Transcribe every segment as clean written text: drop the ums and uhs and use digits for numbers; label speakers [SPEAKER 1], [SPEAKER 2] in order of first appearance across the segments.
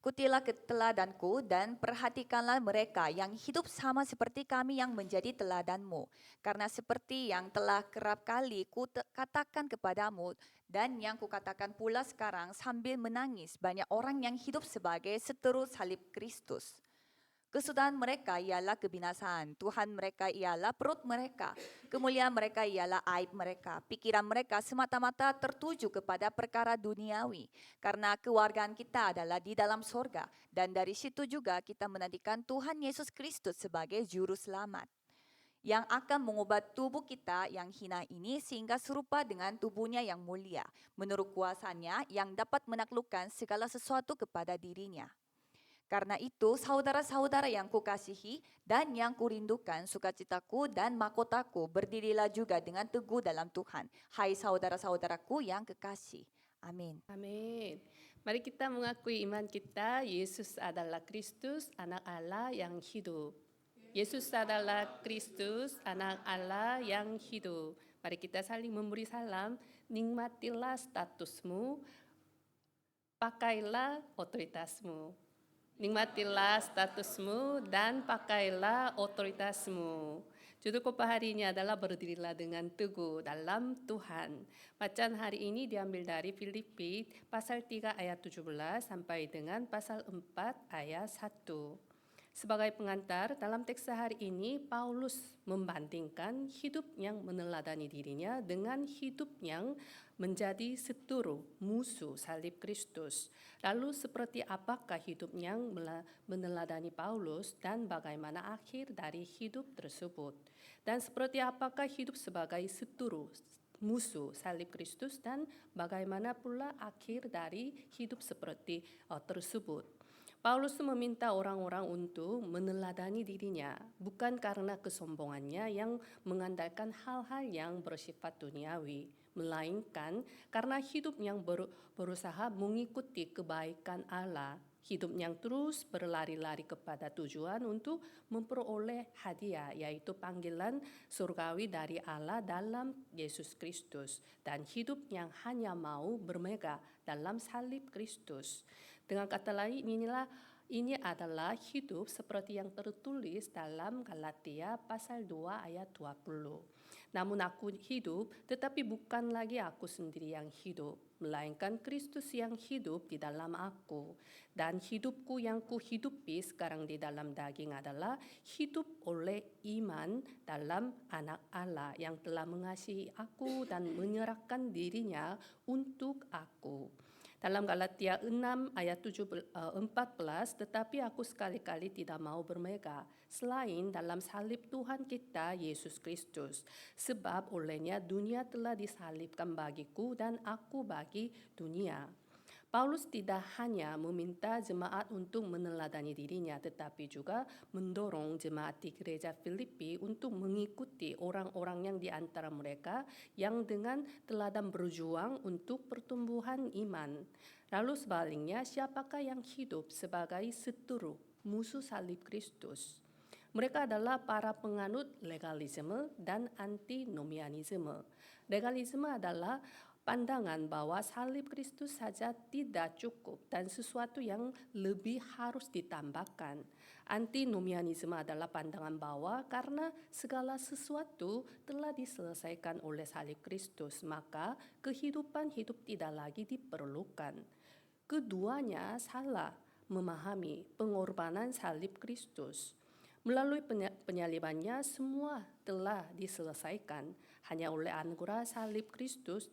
[SPEAKER 1] Ikutilah teladanku dan perhatikanlah mereka yang hidup sama seperti kami yang menjadi teladanmu. Karena seperti yang telah kerap kali katakan kepadamu dan yang kukatakan pula sekarang sambil menangis, banyak orang yang hidup sebagai seteru salib Kristus. Kesudahan mereka ialah kebinasaan, Tuhan mereka ialah perut mereka, kemuliaan mereka ialah aib mereka, pikiran mereka semata-mata tertuju kepada perkara duniawi, karena kewargaan kita adalah di dalam sorga, dan dari situ juga kita menantikan Tuhan Yesus Kristus sebagai Juru Selamat, yang akan mengubah tubuh kita yang hina ini sehingga serupa dengan tubuhnya yang mulia, menurut kuasanya yang dapat menaklukkan segala sesuatu kepada dirinya. Karena itu, saudara-saudara yang kukasihi dan yang kurindukan, sukacitaku dan mahkotaku, berdirilah juga dengan teguh dalam Tuhan. Hai saudara-saudaraku yang kekasih. Amin.
[SPEAKER 2] Amin. Mari kita mengakui iman kita, Yesus adalah Kristus, anak Allah yang hidup. Yesus adalah Kristus, anak Allah yang hidup. Mari kita saling memberi salam, nikmatilah statusmu, pakailah otoritasmu. Nikmatilah statusmu dan pakailah otoritasmu. Judul khotbah hari ini adalah berdirilah dengan teguh dalam Tuhan. Bacaan hari ini diambil dari Filipi pasal 3 ayat 17 sampai dengan pasal 4 ayat 1. Sebagai pengantar, dalam teks hari ini Paulus membandingkan hidup yang meneladani dirinya dengan hidup yang menjadi seteru musuh salib Kristus. Lalu seperti apakah hidup yang meneladani Paulus dan bagaimana akhir dari hidup tersebut? Dan seperti apakah hidup sebagai seteru musuh salib Kristus dan bagaimana pula akhir dari hidup seperti tersebut? Paulus meminta orang-orang untuk meneladani dirinya, bukan karena kesombongannya yang mengandalkan hal-hal yang bersifat duniawi, melainkan karena hidup yang berusaha mengikuti kebaikan Allah, hidup yang terus berlari-lari kepada tujuan untuk memperoleh hadiah, yaitu panggilan surgawi dari Allah dalam Yesus Kristus, dan hidup yang hanya mau bermegah dalam salib Kristus. Dengan kata lain, ini adalah hidup seperti yang tertulis dalam Galatia pasal 2 ayat 20. Namun aku hidup, tetapi bukan lagi aku sendiri yang hidup, melainkan Kristus yang hidup di dalam aku. Dan hidupku yang kuhidupi sekarang di dalam daging adalah hidup oleh iman dalam anak Allah yang telah mengasihi aku dan menyerahkan dirinya untuk aku. Dalam Galatia 6 ayat 14, tetapi aku sekali-kali tidak mau bermegah selain dalam salib Tuhan kita Yesus Kristus. Sebab olehnya dunia telah disalibkan bagiku dan aku bagi dunia. Paulus tidak hanya meminta jemaat untuk meneladani dirinya, tetapi juga mendorong jemaat di gereja Filipi untuk mengikuti orang-orang yang di antara mereka yang dengan teladan berjuang untuk pertumbuhan iman. Lalu sebaliknya, siapakah yang hidup sebagai seteru musuh salib Kristus? Mereka adalah para penganut legalisme dan antinomianisme. Legalisme adalah pandangan bahwa salib Kristus saja tidak cukup dan sesuatu yang lebih harus ditambahkan. Antinomianisme adalah pandangan bahwa karena segala sesuatu telah diselesaikan oleh salib Kristus, maka kehidupan hidup tidak lagi diperlukan. Keduanya salah memahami pengorbanan salib Kristus. Melalui penyalibannya semua telah diselesaikan. Hanya oleh anugerah salib Kristus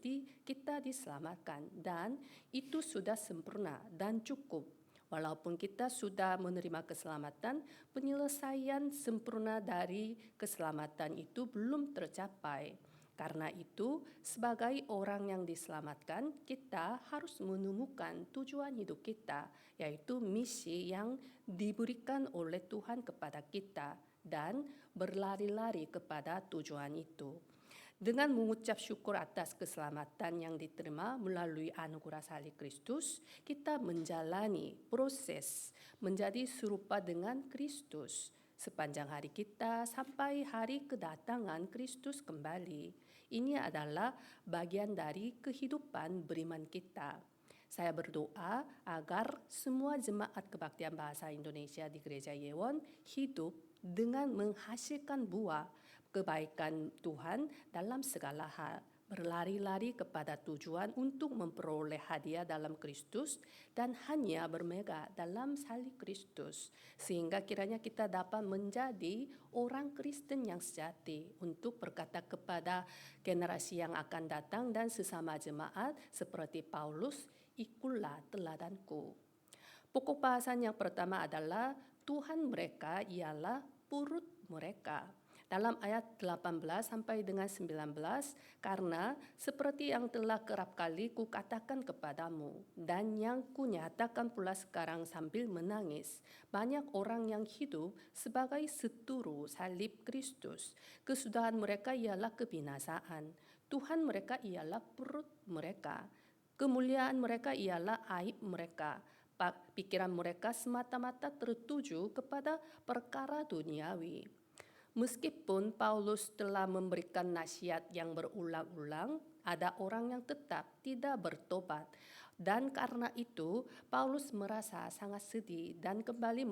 [SPEAKER 2] kita diselamatkan, dan itu sudah sempurna dan cukup. Walaupun kita sudah menerima keselamatan, penyelesaian sempurna dari keselamatan itu belum tercapai. Karena itu, sebagai orang yang diselamatkan, kita harus menemukan tujuan hidup kita, yaitu misi yang diberikan oleh Tuhan kepada kita, dan berlari-lari kepada tujuan itu. Dengan mengucap syukur atas keselamatan yang diterima melalui anugerah salib Kristus, kita menjalani proses menjadi serupa dengan Kristus sepanjang hari kita sampai hari kedatangan Kristus kembali. Ini adalah bagian dari kehidupan beriman kita. Saya berdoa agar semua jemaat kebaktian bahasa Indonesia di Gereja Yewon hidup dengan menghasilkan buah kebaikan Tuhan dalam segala hal, berlari-lari kepada tujuan untuk memperoleh hadiah dalam Kristus dan hanya bermegah dalam salib Kristus, sehingga kiranya kita dapat menjadi orang Kristen yang sejati untuk berkata kepada generasi yang akan datang dan sesama jemaat seperti Paulus, ikutlah teladanku. Pokok bahasan yang pertama adalah Tuhan mereka ialah perut mereka. Dalam ayat 18 sampai dengan 19, karena seperti yang telah kerap kali kukatakan kepadamu dan yang kunyatakan pula sekarang sambil menangis, banyak orang yang hidup sebagai seturu salib Kristus. Kesudahan mereka ialah kebinasaan. Tuhan mereka ialah perut mereka. Kemuliaan mereka ialah aib mereka. Pikiran mereka semata-mata tertuju kepada perkara duniawi. Meskipun Paulus telah memberikan nasihat yang berulang-ulang, ada orang yang tetap tidak bertobat. Dan karena itu, Paulus merasa sangat sedih dan kembali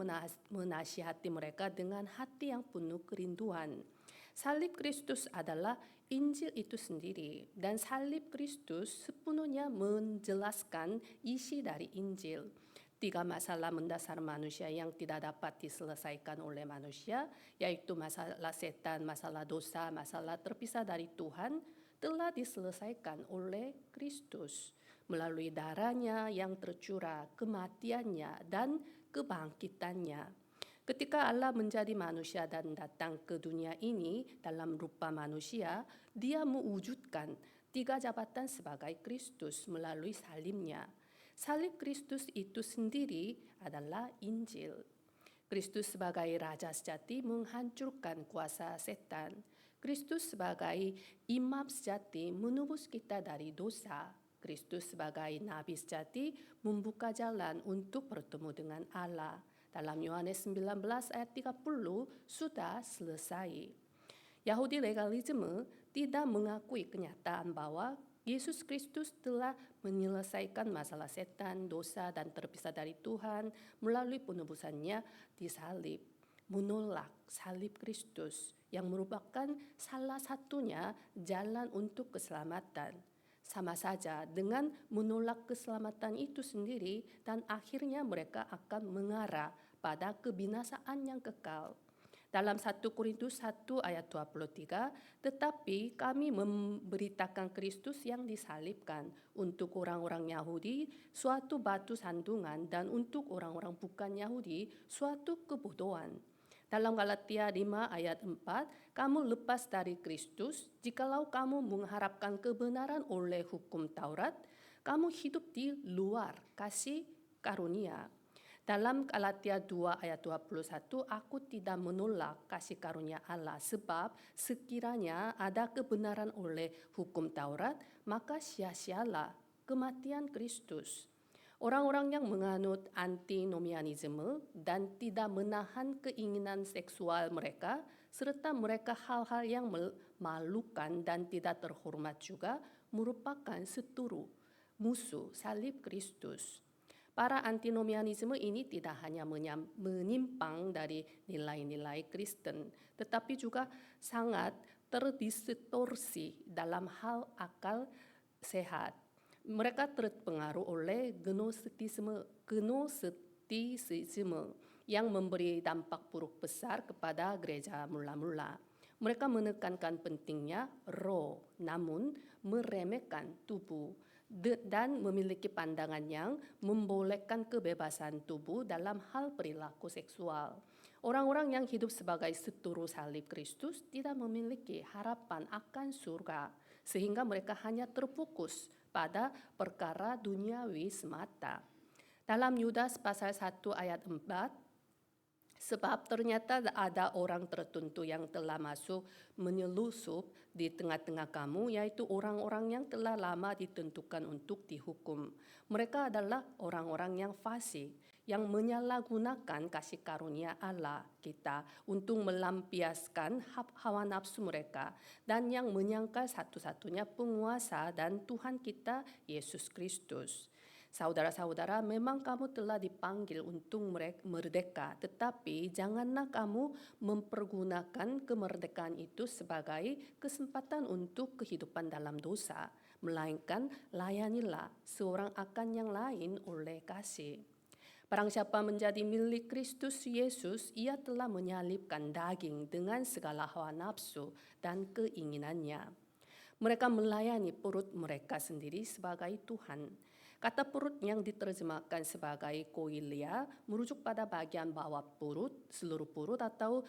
[SPEAKER 2] menasihati mereka dengan hati yang penuh kerinduan. Salib Kristus adalah Injil itu sendiri, dan salib Kristus sepenuhnya menjelaskan isi dari Injil. 3 masalah mendasar manusia yang tidak dapat diselesaikan oleh manusia, yaitu masalah setan, masalah dosa, masalah terpisah dari Tuhan, telah diselesaikan oleh Kristus melalui darahnya yang tercurah, kematiannya, dan kebangkitannya. Ketika Allah menjadi manusia dan datang ke dunia ini dalam rupa manusia, Dia mewujudkan 3 jabatan sebagai Kristus melalui salibnya. Salib Kristus itu sendiri adalah Injil. Kristus sebagai Raja sejati menghancurkan kuasa setan. Kristus sebagai imam sejati menebus kita dari dosa. Kristus sebagai Nabi sejati membuka jalan untuk bertemu dengan Allah. Dalam Yohanes 19 ayat 30 sudah selesai. Yahudi legalisme tidak mengakui kenyataan bahwa Yesus Kristus telah menyelesaikan masalah setan, dosa, dan terpisah dari Tuhan melalui penebusannya di salib. Menolak salib Kristus yang merupakan salah satunya jalan untuk keselamatan. Sama saja dengan menolak keselamatan itu sendiri dan akhirnya mereka akan mengarah pada kebinasaan yang kekal. Dalam 1 Korintus 1 ayat 23, tetapi kami memberitakan Kristus yang disalibkan untuk orang-orang Yahudi suatu batu sandungan dan untuk orang-orang bukan Yahudi suatu kebodohan. Dalam Galatia 5 ayat 4, kamu lepas dari Kristus jikalau kamu mengharapkan kebenaran oleh hukum Taurat, kamu hidup di luar kasih karunia. Dalam Galatia 2 ayat 21, aku tidak menolak kasih karunia Allah sebab sekiranya ada kebenaran oleh hukum Taurat, maka sia-sialah kematian Kristus. Orang-orang yang menganut antinomianisme dan tidak menahan keinginan seksual mereka, serta mereka hal-hal yang memalukan dan tidak terhormat juga merupakan seturu, musuh salib Kristus. Para antinomianisme ini tidak hanya menyimpang dari nilai-nilai Kristen, tetapi juga sangat terdistorsi dalam hal akal sehat. Mereka terpengaruh oleh gnostisisme yang memberi dampak buruk besar kepada gereja mula-mula. Mereka menekankan pentingnya roh, namun meremehkan tubuh, dan memiliki pandangan yang membolehkan kebebasan tubuh dalam hal perilaku seksual. Orang-orang yang hidup sebagai seturu salib Kristus tidak memiliki harapan akan surga, sehingga mereka hanya terfokus pada perkara duniawi semata. Dalam Yudas pasal 1 ayat 4, sebab ternyata ada orang tertentu yang telah masuk menyelusup di tengah-tengah kamu, yaitu orang-orang yang telah lama ditentukan untuk dihukum. Mereka adalah orang-orang yang fasik, yang menyalahgunakan kasih karunia Allah kita untuk melampiaskan hawa nafsu mereka, dan yang menyangkal satu-satunya penguasa dan Tuhan kita, Yesus Kristus. Saudara-saudara, memang kamu telah dipanggil untuk merdeka, tetapi janganlah kamu mempergunakan kemerdekaan itu sebagai kesempatan untuk kehidupan dalam dosa, melainkan layanilah seorang akan yang lain oleh kasih. Barang siapa menjadi milik Kristus Yesus, ia telah menyalibkan daging dengan segala hawa nafsu dan keinginannya. Mereka melayani perut mereka sendiri sebagai Tuhan. Kata perut yang diterjemahkan sebagai koilia merujuk pada bagian bawah perut, seluruh perut atau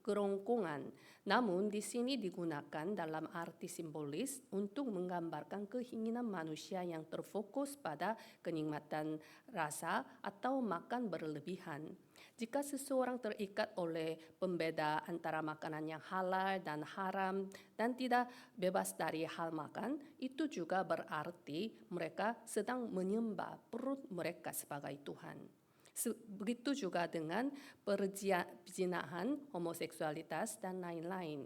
[SPEAKER 2] kerongkongan. Namun di sini digunakan dalam arti simbolis untuk menggambarkan keinginan manusia yang terfokus pada kenikmatan rasa atau makan berlebihan. Jika seseorang terikat oleh pembeda antara makanan yang halal dan haram dan tidak bebas dari hal makan, itu juga berarti mereka sedang menyembah perut mereka sebagai Tuhan. Begitu juga dengan perzinahan, homoseksualitas, dan lain-lain.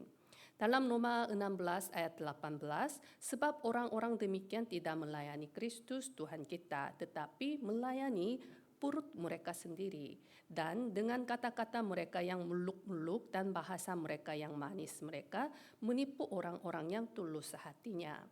[SPEAKER 2] Dalam Roma 16 ayat 18, sebab orang-orang demikian tidak melayani Kristus Tuhan kita, tetapi melayani perut mereka sendiri. Dan dengan kata-kata mereka yang meluk-meluk dan bahasa mereka yang manis, mereka menipu orang-orang yang tulus hatinya.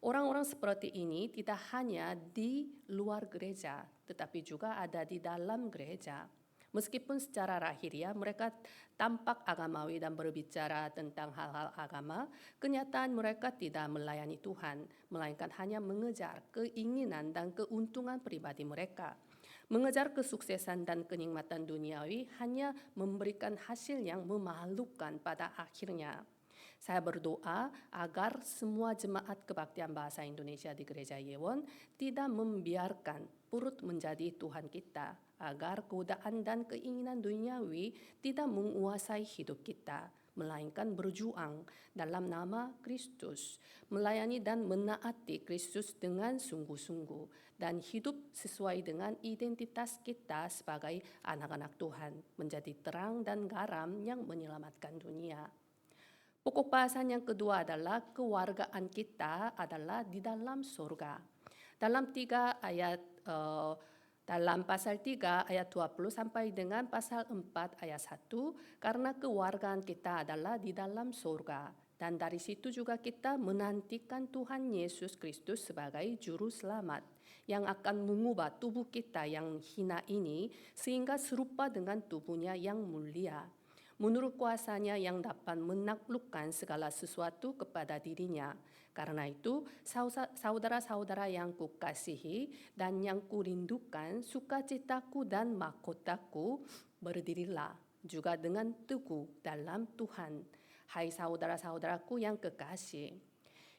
[SPEAKER 2] Orang-orang seperti ini tidak hanya di luar gereja, tetapi juga ada di dalam gereja. Meskipun secara lahiriah mereka tampak agamawi dan berbicara tentang hal-hal agama, kenyataan mereka tidak melayani Tuhan, melainkan hanya mengejar keinginan dan keuntungan pribadi mereka. Mengejar kesuksesan dan kenikmatan duniawi hanya memberikan hasil yang memalukan pada akhirnya. Saya berdoa agar semua jemaat kebaktian bahasa Indonesia di Gereja Yewon tidak membiarkan perut menjadi Tuhan kita, agar godaan dan keinginan duniawi tidak menguasai hidup kita, melainkan berjuang dalam nama Kristus, melayani dan menaati Kristus dengan sungguh-sungguh, dan hidup sesuai dengan identitas kita sebagai anak-anak Tuhan, menjadi terang dan garam yang menyelamatkan dunia. Pokok bahasan yang kedua adalah kewargaan kita adalah di dalam surga. Dalam pasal 3 ayat 20 sampai dengan pasal 4 ayat 1, karena kewargaan kita adalah di dalam surga. Dan dari situ juga kita menantikan Tuhan Yesus Kristus sebagai juru selamat yang akan mengubah tubuh kita yang hina ini sehingga serupa dengan tubuhnya yang mulia. Menurut kuasanya yang dapat menaklukkan segala sesuatu kepada dirinya. Karena itu, saudara-saudara yang kukasihi dan yang kurindukan, sukacitaku dan mahkotaku, berdirilah juga dengan teguh dalam Tuhan. Hai saudara-saudaraku yang kekasih,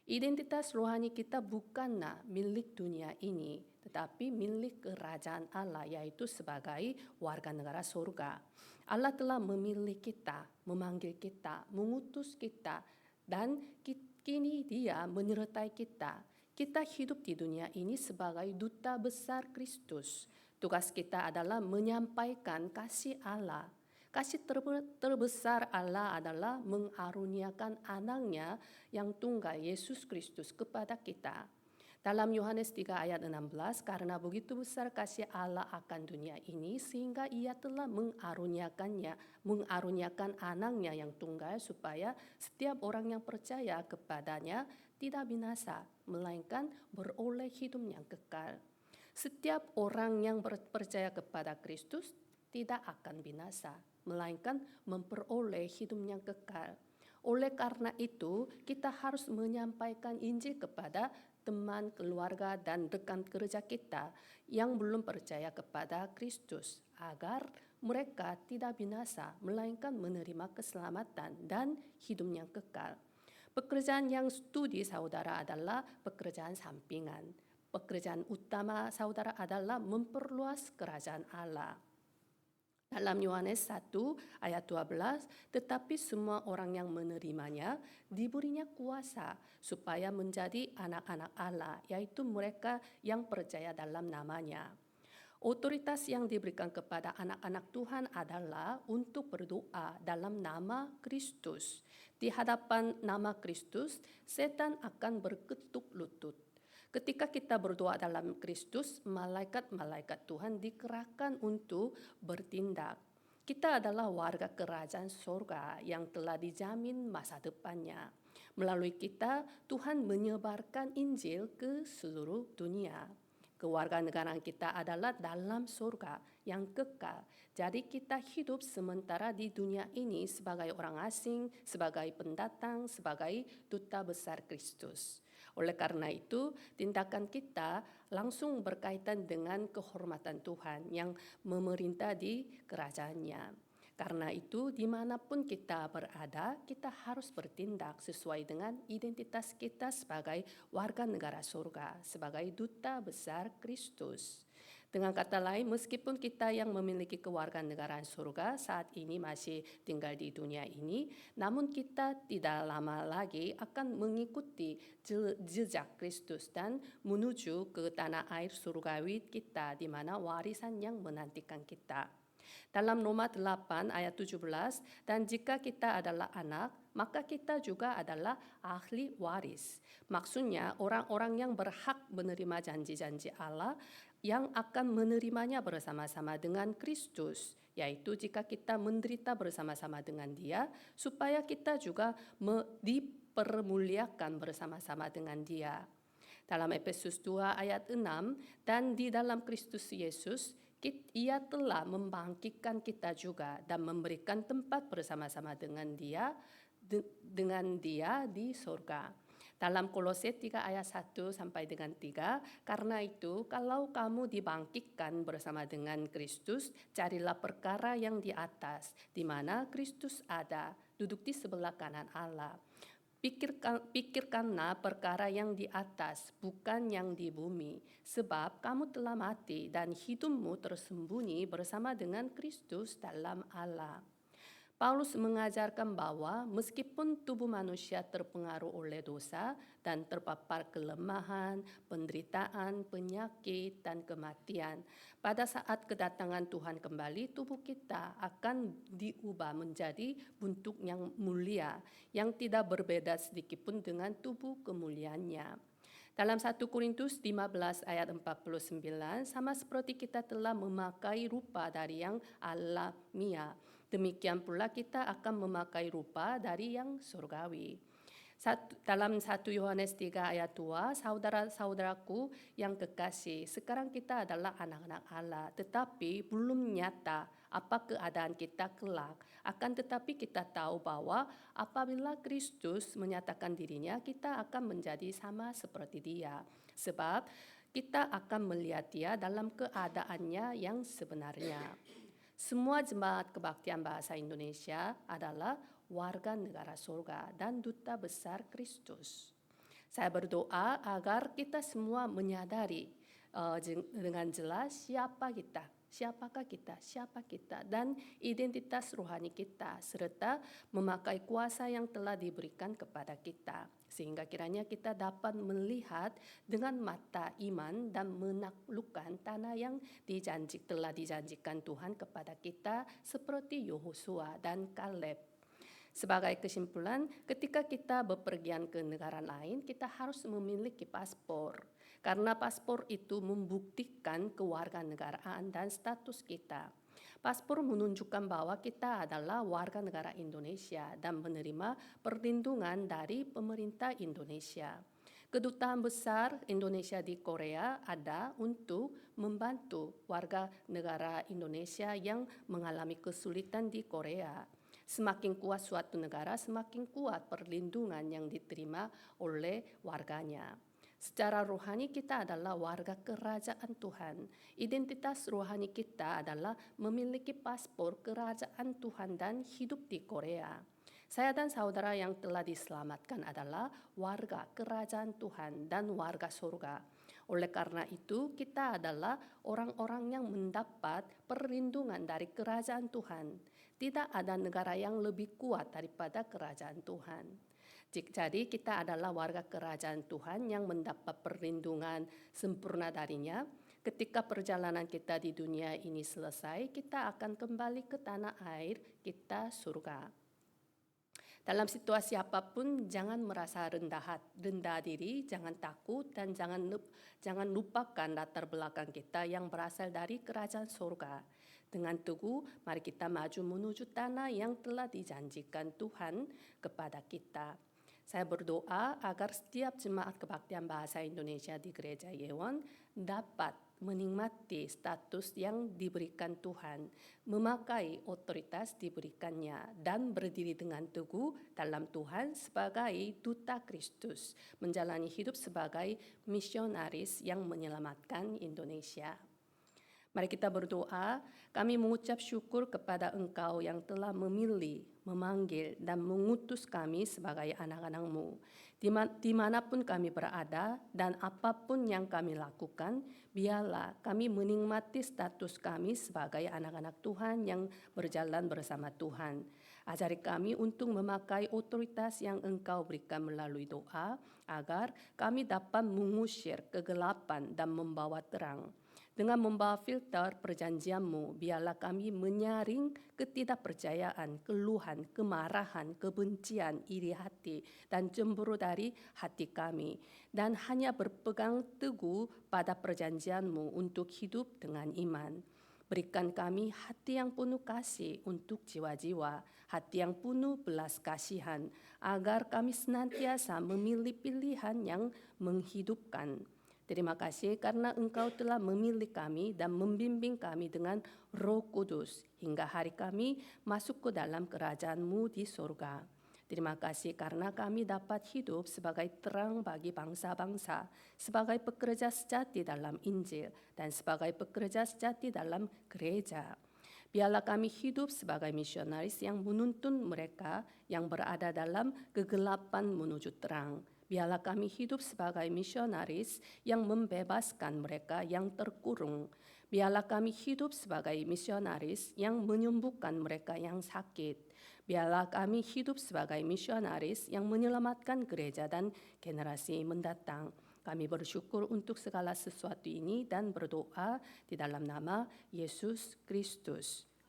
[SPEAKER 2] identitas rohani kita bukanlah milik dunia ini, tetapi milik kerajaan Allah, yaitu sebagai warga negara surga. Allah telah memilih kita, memanggil kita, mengutus kita, dan kini Dia menyertai kita. Kita hidup di dunia ini sebagai duta besar Kristus. Tugas kita adalah menyampaikan kasih Allah. Kasih terbesar Allah adalah mengaruniakan anaknya yang tunggal Yesus Kristus kepada kita. Dalam Yohanes 3 ayat 16, karena begitu besar kasih Allah akan dunia ini sehingga Ia telah mengaruniakan anaknya yang tunggal supaya setiap orang yang percaya kepadanya tidak binasa, melainkan beroleh hidup yang kekal. Setiap orang yang percaya kepada Kristus tidak akan binasa, melainkan memperoleh hidup yang kekal. Oleh karena itu, kita harus menyampaikan Injil kepada teman, keluarga, dan rekan kerja kita yang belum percaya kepada Kristus, agar mereka tidak binasa, melainkan menerima keselamatan dan hidup yang kekal. Pekerjaan yang studi saudara adalah pekerjaan sampingan. Pekerjaan utama saudara adalah memperluas kerajaan Allah. Dalam Yohanes 1 ayat 12, tetapi semua orang yang menerimanya diberinya kuasa supaya menjadi anak-anak Allah, yaitu mereka yang percaya dalam namanya. Otoritas yang diberikan kepada anak-anak Tuhan adalah untuk berdoa dalam nama Kristus. Di hadapan nama Kristus, setan akan berketuk lutut. Ketika kita berdoa dalam Kristus, malaikat-malaikat Tuhan dikerahkan untuk bertindak. Kita adalah warga kerajaan surga yang telah dijamin masa depannya. Melalui kita, Tuhan menyebarkan Injil ke seluruh dunia. Kewarganegaraan kita adalah dalam surga yang kekal. Jadi kita hidup sementara di dunia ini sebagai orang asing, sebagai pendatang, sebagai duta besar Kristus. Oleh karena itu, tindakan kita langsung berkaitan dengan kehormatan Tuhan yang memerintah di kerajaannya. Karena itu, dimanapun kita berada, kita harus bertindak sesuai dengan identitas kita sebagai warga negara surga, sebagai duta besar Kristus. Dengan kata lain, meskipun kita yang memiliki kewarganegaraan surga saat ini masih tinggal di dunia ini, namun kita tidak lama lagi akan mengikuti jejak Kristus dan menuju ke tanah air surgawi kita, di mana warisan yang menantikan kita. Dalam Roma 8 ayat 17, dan jika kita adalah anak, maka kita juga adalah ahli waris. Maksudnya orang-orang yang berhak menerima janji-janji Allah yang akan menerimanya bersama-sama dengan Kristus, yaitu jika kita menderita bersama-sama dengan Dia, supaya kita juga dipermuliakan bersama-sama dengan Dia. Dalam Efesus 2 ayat 6, dan di dalam Kristus Yesus, Ia telah membangkitkan kita juga dan memberikan tempat bersama-sama dengan Dia di surga. Dalam Kolose 3 ayat 1 sampai dengan 3, karena itu kalau kamu dibangkitkan bersama dengan Kristus, carilah perkara yang di atas, di mana Kristus ada, duduk di sebelah kanan Allah. Pikirkanlah perkara yang di atas, bukan yang di bumi. Sebab kamu telah mati dan hidupmu tersembunyi bersama dengan Kristus dalam Allah. Paulus mengajarkan bahwa meskipun tubuh manusia terpengaruh oleh dosa dan terpapar kelemahan, penderitaan, penyakit, dan kematian, pada saat kedatangan Tuhan kembali, tubuh kita akan diubah menjadi bentuk yang mulia, yang tidak berbeda sedikitpun dengan tubuh kemuliaannya. Dalam 1 Korintus 15 ayat 49, sama seperti kita telah memakai rupa dari yang alamiah, demikian pula kita akan memakai rupa dari yang surgawi. Dalam 1 Yohanes 3 ayat 2, saudara-saudaraku yang kekasih, sekarang kita adalah anak-anak Allah, tetapi belum nyata apa keadaan kita kelak. Akan tetapi kita tahu bahwa apabila Kristus menyatakan dirinya, kita akan menjadi sama seperti Dia. Sebab kita akan melihat Dia dalam keadaannya yang sebenarnya. Semua jemaat kebaktian bahasa Indonesia adalah warga negara surga dan duta besar Kristus. Saya berdoa agar kita semua menyadari dengan jelas siapa kita, dan identitas rohani kita, serta memakai kuasa yang telah diberikan kepada kita, sehingga kiranya kita dapat melihat dengan mata iman dan menaklukkan tanah yang telah dijanjikan Tuhan kepada kita, seperti Yosua dan Kaleb. Sebagai kesimpulan, ketika kita bepergian ke negara lain, kita harus memiliki paspor. Karena paspor itu membuktikan kewarganegaraan dan status kita. Paspor menunjukkan bahwa kita adalah warga negara Indonesia dan menerima perlindungan dari pemerintah Indonesia. Kedutaan besar Indonesia di Korea ada untuk membantu warga negara Indonesia yang mengalami kesulitan di Korea. Semakin kuat suatu negara, semakin kuat perlindungan yang diterima oleh warganya. Secara rohani kita adalah warga kerajaan Tuhan. Identitas rohani kita adalah memiliki paspor kerajaan Tuhan dan hidup di Korea. Saya dan saudara yang telah diselamatkan adalah warga kerajaan Tuhan dan warga surga. Oleh karena itu, kita adalah orang-orang yang mendapat perlindungan dari kerajaan Tuhan. Tidak ada negara yang lebih kuat daripada kerajaan Tuhan. Jadi kita adalah warga kerajaan Tuhan yang mendapat perlindungan sempurna darinya. Ketika perjalanan kita di dunia ini selesai, kita akan kembali ke tanah air kita, surga. Dalam situasi apapun, jangan merasa rendah diri, jangan takut, dan jangan lupakan latar belakang kita yang berasal dari kerajaan surga. Dengan teguh, mari kita maju menuju tanah yang telah dijanjikan Tuhan kepada kita. Saya berdoa agar setiap jemaat kebaktian bahasa Indonesia di Gereja Yewon dapat menikmati status yang diberikan Tuhan, memakai otoritas diberikannya, dan berdiri dengan teguh dalam Tuhan sebagai duta Kristus, menjalani hidup sebagai misionaris yang menyelamatkan Indonesia. Mari kita berdoa, kami mengucap syukur kepada Engkau yang telah memilih, memanggil, dan mengutus kami sebagai anak-anak-Mu. Dimanapun kami berada dan apapun yang kami lakukan, biarlah kami menikmati status kami sebagai anak-anak Tuhan yang berjalan bersama Tuhan. Ajari kami untuk memakai otoritas yang Engkau berikan melalui doa, agar kami dapat mengusir kegelapan dan membawa terang. Dengan membawa filter perjanjian-Mu, biarlah kami menyaring ketidakpercayaan, keluhan, kemarahan, kebencian, iri hati, dan cemburu dari hati kami, dan hanya berpegang teguh pada perjanjian-Mu untuk hidup dengan iman. Berikan kami hati yang penuh kasih untuk jiwa-jiwa, hati yang penuh belas kasihan, agar kami senantiasa memilih pilihan yang menghidupkan. Terima kasih karena Engkau telah memilih kami dan membimbing kami dengan Roh Kudus hingga hari kami masuk ke dalam kerajaan-Mu di surga. Terima kasih karena kami dapat hidup sebagai terang bagi bangsa-bangsa, sebagai pekerja sejati dalam Injil, dan sebagai pekerja sejati dalam gereja. Biarlah kami hidup sebagai misionaris yang menuntun mereka yang berada dalam kegelapan menuju terang. Biarlah kami hidup sebagai misionaris yang membebaskan mereka yang terkurung. Biarlah kami hidup sebagai misionaris yang menyembuhkan mereka yang sakit. Biarlah kami hidup sebagai misionaris yang menyelamatkan gereja dan generasi mendatang. Kami bersyukur untuk segala sesuatu ini dan berdoa di dalam nama Yesus Kristus.